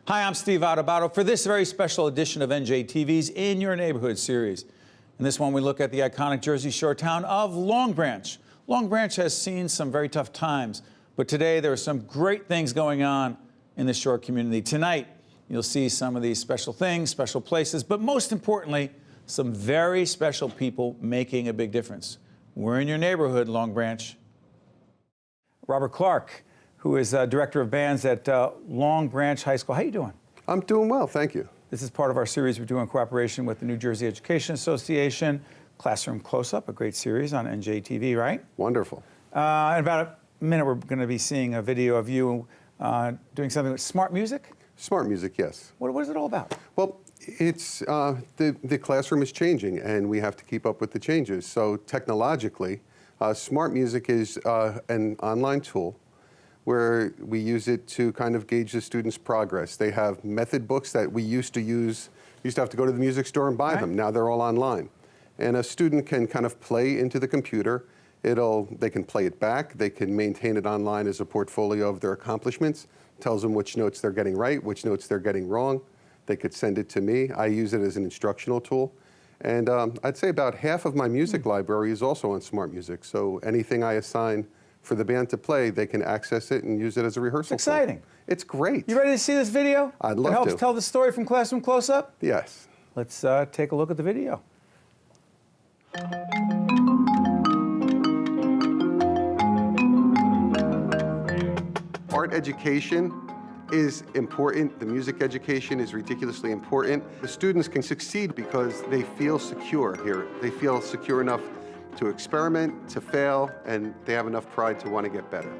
Hi, I'm Steve Adubato for this very special edition of NJTV's In Your Neighborhood series. In this one, we look at the iconic Jersey Shore town of Long Branch. Long Branch has seen some very tough times, but today there are some great things going on in the Shore community. Tonight, you'll see some of these special things, special places, but most importantly, some very special people making a big difference. We're in your neighborhood, Long Branch. Robert Clark, who is director of bands at Long Branch High School. How you doing? I'm doing well, thank you. This is part of our series we're doing in cooperation with the New Jersey Education Association, Classroom Close-Up, a great series on NJTV, right? Wonderful. In about a minute, we're going to be seeing a video of you doing something with smart music. Smart music, yes. What is it all about? Well, it's the classroom is changing, and we have to keep up with the changes. So technologically, smart music is an online tool where we use it to kind of gauge the students' progress. They have method books that we used to use. Used to have to go to the music store and buy them. Now they're all online. And a student can kind of play into the computer. They can play it back. They can maintain it online as a portfolio of their accomplishments. Tells them which notes they're getting right, which notes they're getting wrong. They could send it to me. I use it as an instructional tool. And I'd say about half of my music library is also on smart music. So anything I assign for the band to play, they can access it and use it as a rehearsal. It's exciting. Tool. It's great. You ready to see this video? I'd love to. It helps tell the story from Classroom Close-Up? Yes. Let's take a look at the video. Art education is important. The music education is ridiculously important. The students can succeed because they feel secure here. They feel secure enough to experiment, to fail, and they have enough pride to want to get better.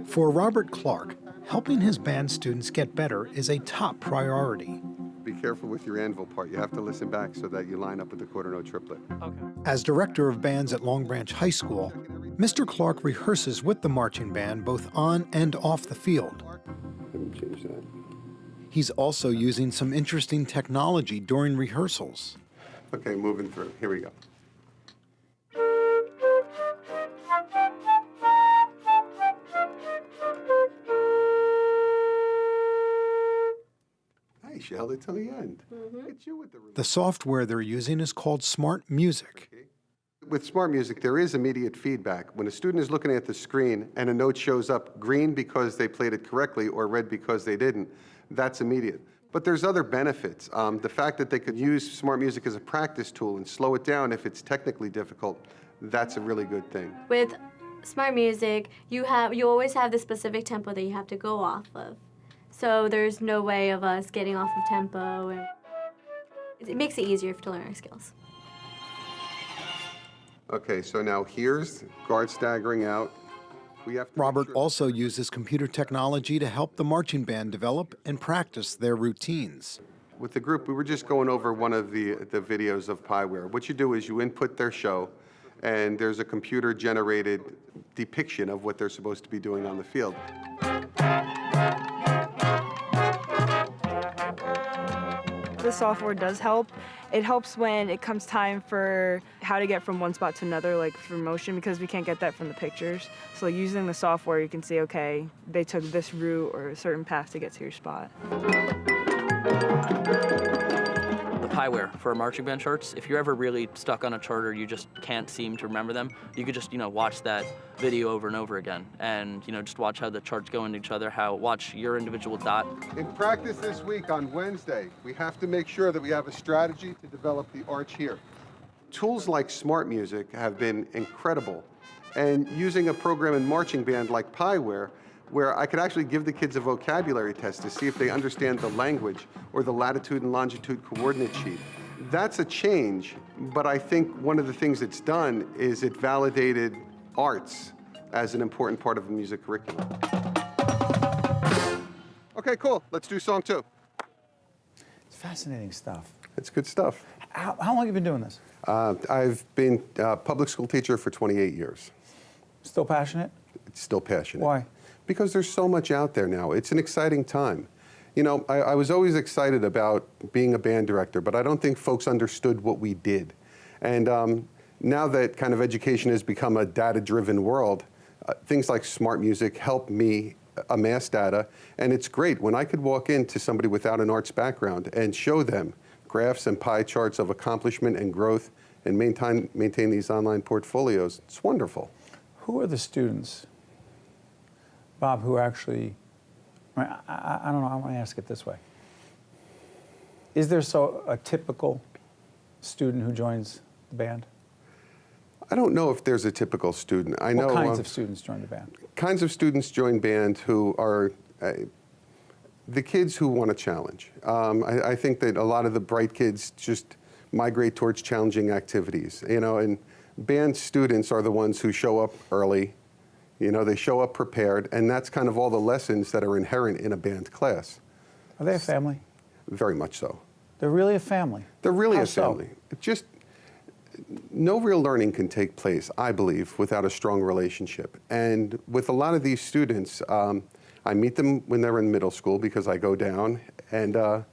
For Robert Clark, helping his band students get better is a top priority. Be careful with your anvil part. You have to listen back so that you line up with the quarter note triplet. Okay. As director of bands at Long Branch High School, Mr. Clark rehearses with the marching band both on and off the field. Let me change that. He's also using some interesting technology during rehearsals. Okay, moving through. Here we go. Nice, you held it till the end. It's you with The software they're using is called Smart Music. Okay. With smart music, there is immediate feedback. When a student is looking at the screen and a note shows up green because they played it correctly or red because they didn't, that's immediate. But there's other benefits. The fact that they could use smart music as a practice tool and slow it down if it's technically difficult, that's a really good thing. With smart music, you always have the specific tempo that you have to go off of. So there's no way of us getting off of tempo. And it makes it easier to learn our skills. Okay, so now here's guard staggering out. Robert also uses computer technology to help the marching band develop and practice their routines. With the group, we were just going over one of the videos of Pieware. What you do is you input their show, and there's a computer-generated depiction of what they're supposed to be doing on the field. The software does help. It helps when it comes time for how to get from one spot to another, like for motion, because we can't get that from the pictures. So using the software, you can see, okay, they took this route or a certain path to get to your spot. The Pieware for marching band charts, if you're ever really stuck on a chart or you just can't seem to remember them, you could just, watch that video over and over again and, just watch how the charts go into each other, watch your individual dot. In practice this week on Wednesday, we have to make sure that we have a strategy to develop the arch here. Tools like smart music have been incredible, and using a program in marching band like Pieware, where I could actually give the kids a vocabulary test to see if they understand the language or the latitude and longitude coordinate sheet. That's a change, but I think one of the things it's done is it validated arts as an important part of the music curriculum. Okay, cool. Let's do song 2. It's fascinating stuff. It's good stuff. How long have you been doing this? I've been a public school teacher for 28 years. Still passionate? It's still passionate. Why? Because there's so much out there now. It's an exciting time. I was always excited about being a band director, but I don't think folks understood what we did. And now that kind of education has become a data-driven world, things like smart music help me amass data, and it's great when I could walk into somebody without an arts background and show them graphs and pie charts of accomplishment and growth and maintain these online portfolios. It's wonderful. Who are the students, Bob, who actually, I don't know, I want to ask it this way. Is there a typical student who joins the band? I don't know if there's a typical student. I know what kinds of students join the band? Kinds of students join band who are the kids who want a challenge. I think that a lot of the bright kids just migrate towards challenging activities, and band students are the ones who show up early. They show up prepared, and that's kind of all the lessons that are inherent in a band class. Are they a family? Very much so. They're really a family? They're really How a family. So? Just no real learning can take place, I believe, without a strong relationship. And with a lot of these students, I meet them when they're in middle school because I go down and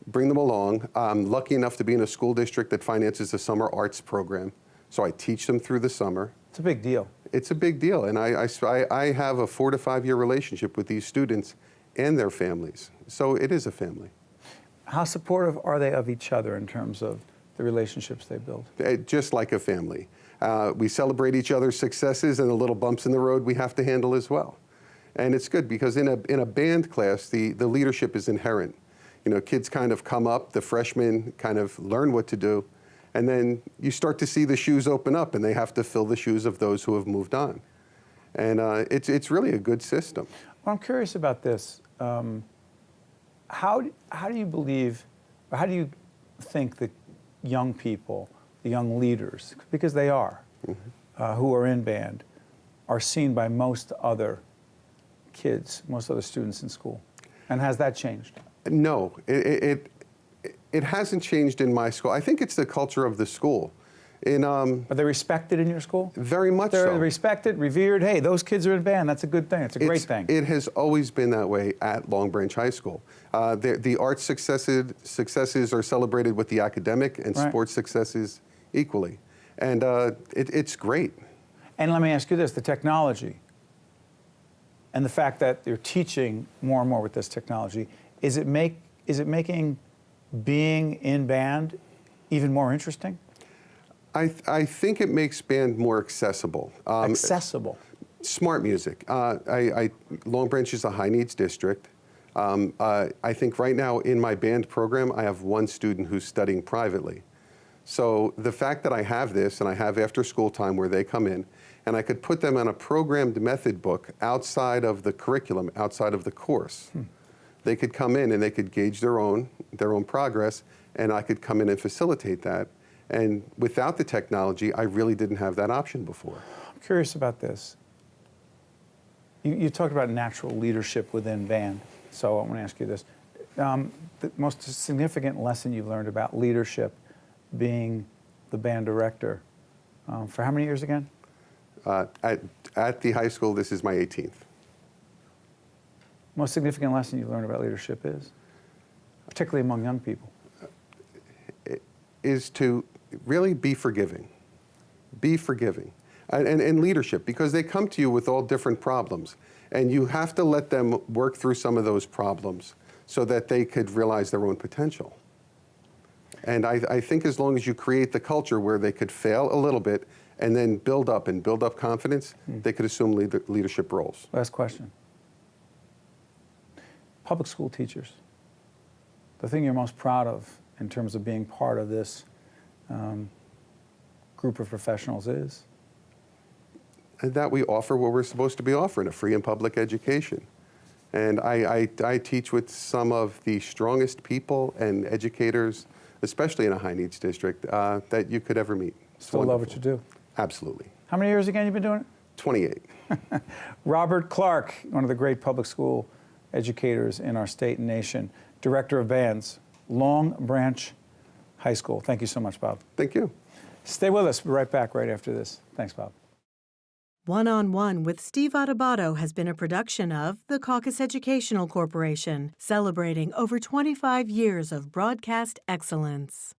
bring them along. I'm lucky enough to be in a school district that finances a summer arts program, so I teach them through the summer. It's a big deal. It's a big deal, and I have a 4 to 5 year relationship with these students and their families, so it is a family. How supportive are they of each other in terms of the relationships they build? Just like a family. We celebrate each other's successes and the little bumps in the road we have to handle as well. And it's good because in a band class, the leadership is inherent. Kids kind of come up, the freshmen kind of learn what to do, and then you start to see the shoes open up and they have to fill the shoes of those who have moved on. And it's really a good system. Well, I'm curious about this. How do you believe, or how do you think that young people, the young leaders, because they are, who are in band, are seen by most other kids, most other students in school? And has that changed? No, it hasn't changed in my school. I think it's the culture of the school. Are they respected in your school? Very much so. They're respected, revered. Hey, those kids are in band. That's a good thing. It's a great thing. It has always been that way at Long Branch High School. The arts successes are celebrated with the academic and sports successes equally. And it's great. And let me ask you this, the technology and the fact that you're teaching more and more with this technology, is it making being in band even more interesting? I think it makes band more accessible. Accessible. Smart music. Long Branch is a high needs district. I think right now in my band program, I have one student who's studying privately. So the fact that I have this and I have after school time where they come in and I could put them on a programmed method book outside of the curriculum, outside of the course. They could come in and they could gauge their own progress, and I could come in and facilitate that. And without the technology, I really didn't have that option before. I'm curious about this. You talked about natural leadership within band, so I want to ask you this. The most significant lesson you've learned about leadership being the band director, for how many years again? At the high school, this is my 18th. Most significant lesson you've learned about leadership is, particularly among young people? Is to really be forgiving. Be forgiving. And leadership, because they come to you with all different problems, and you have to let them work through some of those problems so that they could realize their own potential. And I think as long as you create the culture where they could fail a little bit and then build up confidence, they could assume leadership roles. Last question. Public school teachers, the thing you're most proud of in terms of being part of this group of professionals is? And that we offer what we're supposed to be offering, a free and public education. And I teach with some of the strongest people and educators, especially in a high needs district, that you could ever meet. Still love what you do? Absolutely. How many years again you've been doing it? 28. Robert Clark, one of the great public school educators in our state and nation, director of bands, Long Branch High School. Thank you so much, Bob. Thank you. Stay with us. We'll be right back right after this. Thanks, Bob. One-on-One with Steve Adubato has been a production of the Caucus Educational Corporation, celebrating over 25 years of broadcast excellence.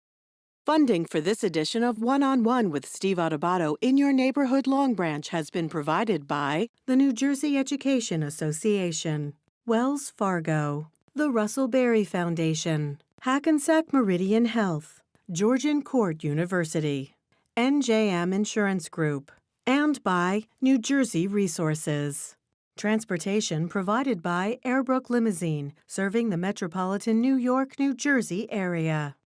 Funding for this edition of One-on-One with Steve Adubato in your neighborhood Long Branch has been provided by the New Jersey Education Association, Wells Fargo, the Russell Berry Foundation, Hackensack Meridian Health, Georgian Court University, NJM Insurance Group, and by New Jersey Resources. Transportation provided by Airbrook Limousine, serving the metropolitan New York, New Jersey area.